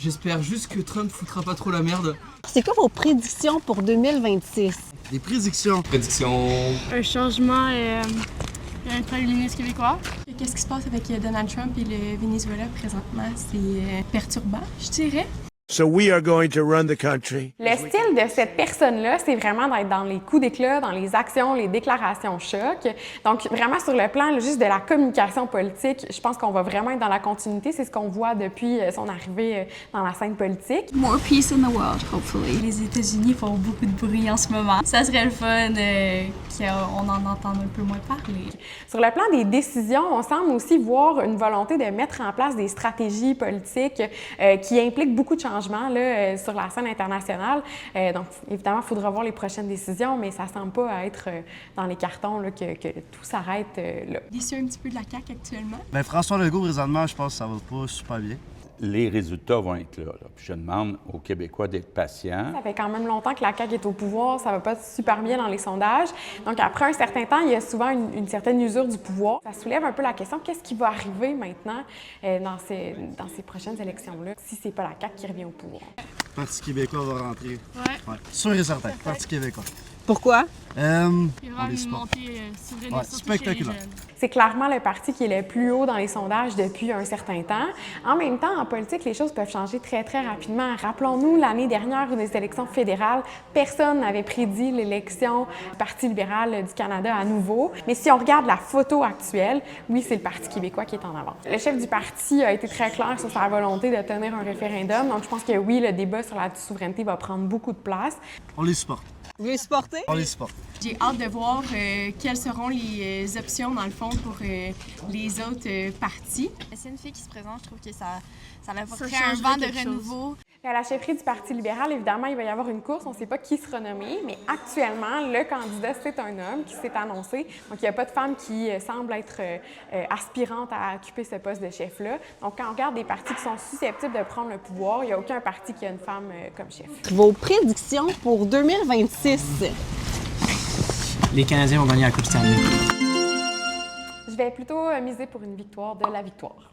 J'espère juste que Trump foutra pas trop la merde. C'est quoi vos prédictions pour 2026? Des prédictions. Un changement, un premier ministre québécois. Qu'est-ce qui se passe avec Donald Trump et le Venezuela présentement? C'est perturbant, je dirais. So we are going to run the country. Le style de cette personne-là, c'est vraiment d'être dans les coups d'éclat, dans les actions, les déclarations choc. Donc, vraiment sur le plan juste de la communication politique, je pense qu'on va vraiment être dans la continuité. C'est ce qu'on voit depuis son arrivée dans la scène politique. More peace in the world, hopefully. Les États-Unis font beaucoup de bruit en ce moment. Ça serait le fun qu'on en entende un peu moins parler. Sur le plan des décisions, on semble aussi voir une volonté de mettre en place des stratégies politiques qui impliquent beaucoup de changements là, sur la scène internationale. Donc, évidemment, il faudra voir les prochaines décisions, mais ça ne semble pas être dans les cartons là, que tout s'arrête là. Déçu un petit peu de la CAQ actuellement. Ben François Legault, présentement, je pense que ça va pas super bien. Les résultats vont être là. Puis je demande aux Québécois d'être patients. Ça fait quand même longtemps que la CAQ est au pouvoir, ça va pas super bien dans les sondages. Donc, après un certain temps, il y a souvent une certaine usure du pouvoir. Ça soulève un peu la question, qu'est-ce qui va arriver maintenant dans ces prochaines élections-là, si c'est pas la CAQ qui revient au pouvoir? Le Parti québécois va rentrer. Ouais. Sûr et certain, Parti québécois. Pourquoi? Il y aura On les une supporte. montée souveraine Ouais, surtout chez les spectaculaire. jeunes. C'est clairement le parti qui est le plus haut dans les sondages depuis un certain temps. En même temps, en politique, les choses peuvent changer très, très rapidement. Rappelons-nous, l'année dernière, des élections fédérales, personne n'avait prédit l'élection du Parti libéral du Canada à nouveau. Mais si on regarde la photo actuelle, oui, c'est le Parti québécois qui est en avant. Le chef du parti a été très clair sur sa volonté de tenir un référendum. Donc, je pense que oui, le débat sur la souveraineté va prendre beaucoup de place. On les supporte. Vous les supportez? On les supporte. J'ai hâte de voir quelles seront les options, dans le fond, pour les autres partis. C'est une fille qui se présente, je trouve que ça apporterait Ça un vent changerait de quelque renouveau. À la chefferie du Parti libéral, évidemment, il va y avoir une course. On ne sait pas qui sera nommé, mais actuellement, le candidat, c'est un homme qui s'est annoncé. Donc, il n'y a pas de femme qui semble être aspirante à occuper ce poste de chef-là. Donc, quand on regarde des partis qui sont susceptibles de prendre le pouvoir, il n'y a aucun parti qui a une femme comme chef. Vos prédictions pour 2026? Les Canadiens vont gagner la Coupe Stanley. Je vais plutôt miser pour une victoire de la victoire.